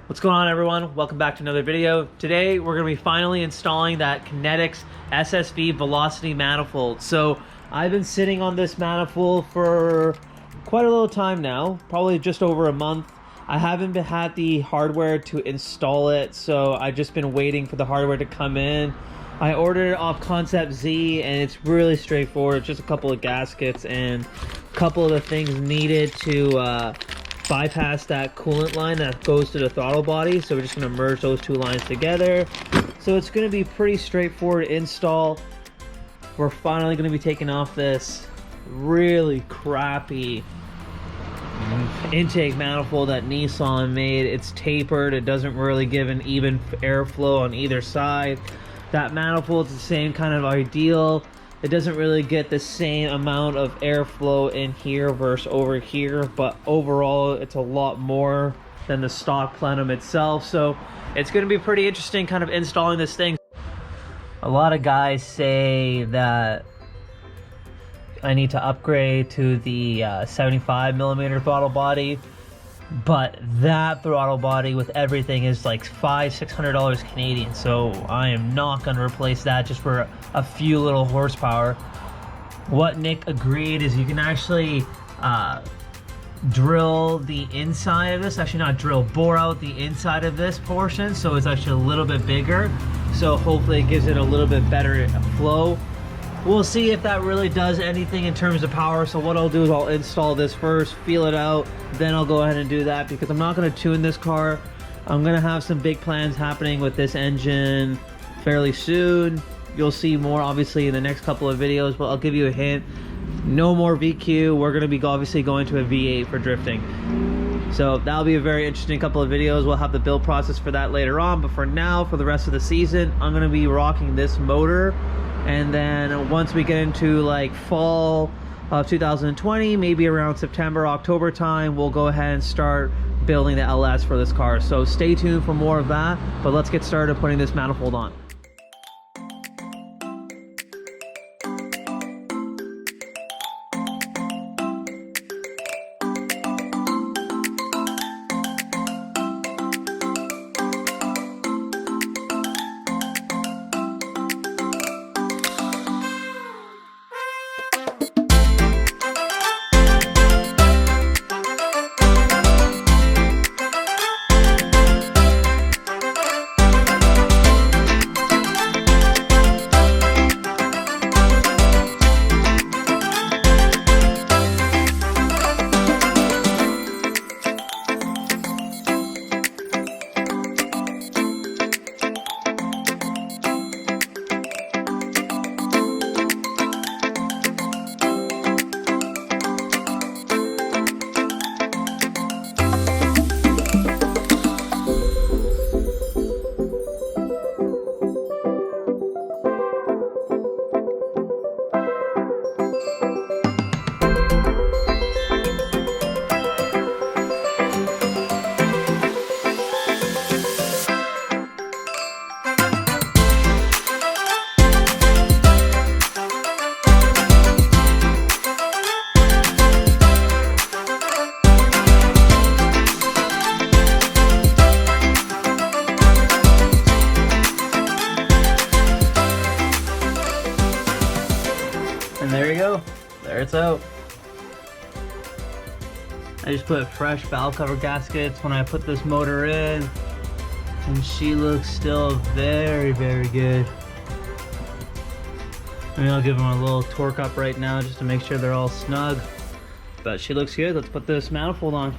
What's going on, everyone? Welcome back to another video. Today we're going to be finally installing that Kinetix SSV velocity manifold. So I've been sitting on this manifold for quite a little time now, probably just over a month. I haven't had the hardware to install it, so I've just been waiting for the hardware to come in. I ordered it off Concept Z, and it's really straightforward. Just a couple of gaskets and a couple of the things needed to bypass that coolant line that goes to the throttle body. So we're just going to merge those two lines together. So it's going to be pretty straightforward install. We're finally going to be taking off this really crappy intake manifold that Nissan made. It's tapered. It doesn't really give an even airflow on either side. That manifold's the same kind of ideal. It doesn't really get the same amount of airflow in here versus over here, but overall it's a lot more than the stock plenum itself. So it's going to be pretty interesting kind of installing this thing. A lot of guys say that I need to upgrade to the 75mm throttle body, but that throttle body with everything is like $500–600 Canadian, so I am not going to replace that just for a few little horsepower. What Nick agreed is you can actually drill the inside of this, actually not drill, bore out the inside of this portion, so it's actually a little bit bigger, so hopefully it gives it a little bit better flow. We'll see if that really does anything in terms of power. So what I'll do is I'll install this first, feel it out, then I'll go ahead and do that, because I'm not going to tune this car. I'm going to have some big plans happening with this engine fairly soon. You'll see more obviously in the next couple of videos, but I'll give you a hint. No more VQ. We're going to be obviously going to a V8 for drifting. So that'll be a very interesting couple of videos. We'll have the build process for that later on, but for now, for the rest of the season, I'm going to be rocking this motor. And then once we get into like fall of 2020, maybe around September, October time, we'll go ahead and start building the LS for this car. So stay tuned for more of that, but let's get started putting this manifold on. And there you go, there it's out. I just put fresh valve cover gaskets when I put this motor in, and she looks still very, very good. I mean, I'll give them a little torque up right now just to make sure they're all snug, but she looks good. Let's put this manifold on.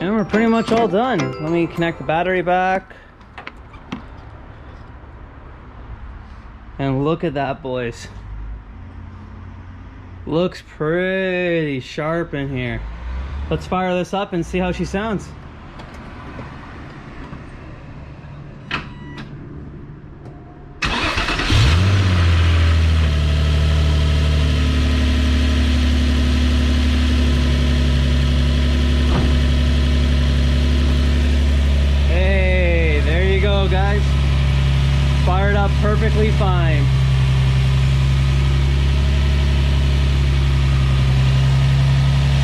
And we're pretty much all done. Let me connect the battery back. And look at that, boys. Looks pretty sharp in here. Let's fire this up and see how she sounds. Hey, there you go, guys. Fired up perfectly fine.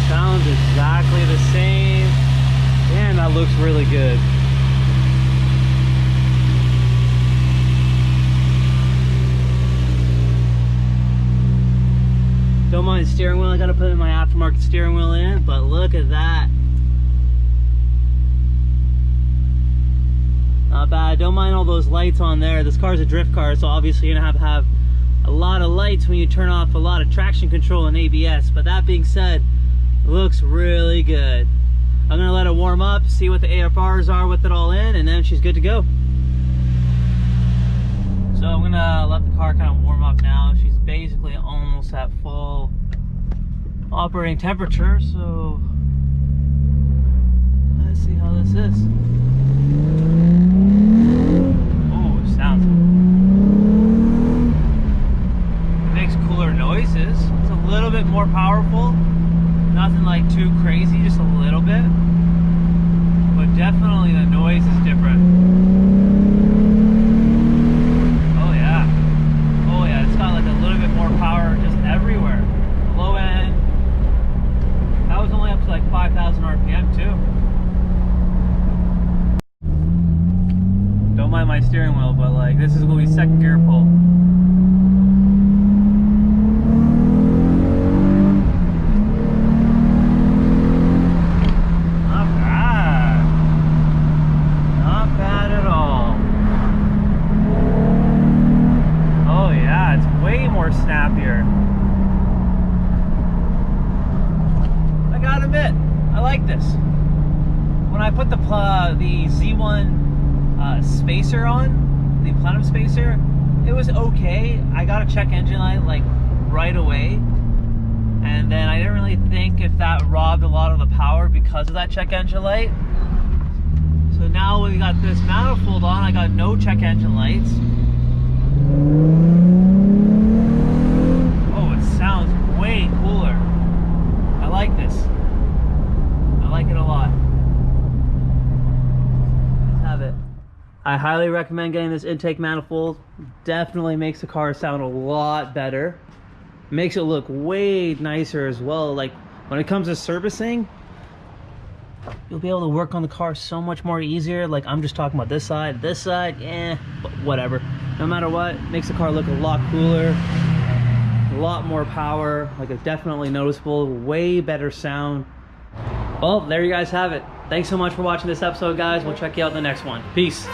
Sounds exactly the same. And that looks really good. Don't mind the steering wheel. I gotta put my aftermarket steering wheel in, but look at that. Not bad. Don't mind all those lights on there. This car's a drift car, so obviously you're gonna have to have a lot of lights when you turn off a lot of traction control and ABS. But that being said, it looks really good. I'm gonna let it warm up, see what the AFRs are with it all in, and then she's good to go. So I'm gonna let the car kind of warm up now. She's basically almost at full operating temperature, so let's see how this is. Oh, sounds. Makes cooler noises. It's a little bit more powerful. Nothing like too crazy, just a little bit. But definitely the noise is different. Oh yeah. Oh yeah, it's got like a little bit more power just everywhere. Low end. That was only up to like 5,000 RPM too. Don't mind my steering wheel, but like this is gonna be second gear pull. Snappier. I gotta admit, I like this. When I put the Z1 spacer on, the plenum spacer, it was okay. I got a check engine light like right away, and then I didn't really think if that robbed a lot of the power because of that check engine light. So now we got this manifold on, I got no check engine lights. Sounds way cooler. I like this. I like it a lot. Let's have it. I highly recommend getting this intake manifold. Definitely makes the car sound a lot better. Makes it look way nicer as well. Like when it comes to servicing, you'll be able to work on the car so much more easier. Like I'm just talking about this side, yeah, but whatever. No matter what, makes the car look a lot cooler. A lot more power, like a definitely noticeable, way better sound. Well, there you guys have it. Thanks so much for watching this episode, guys. We'll check you out in the next one. Peace.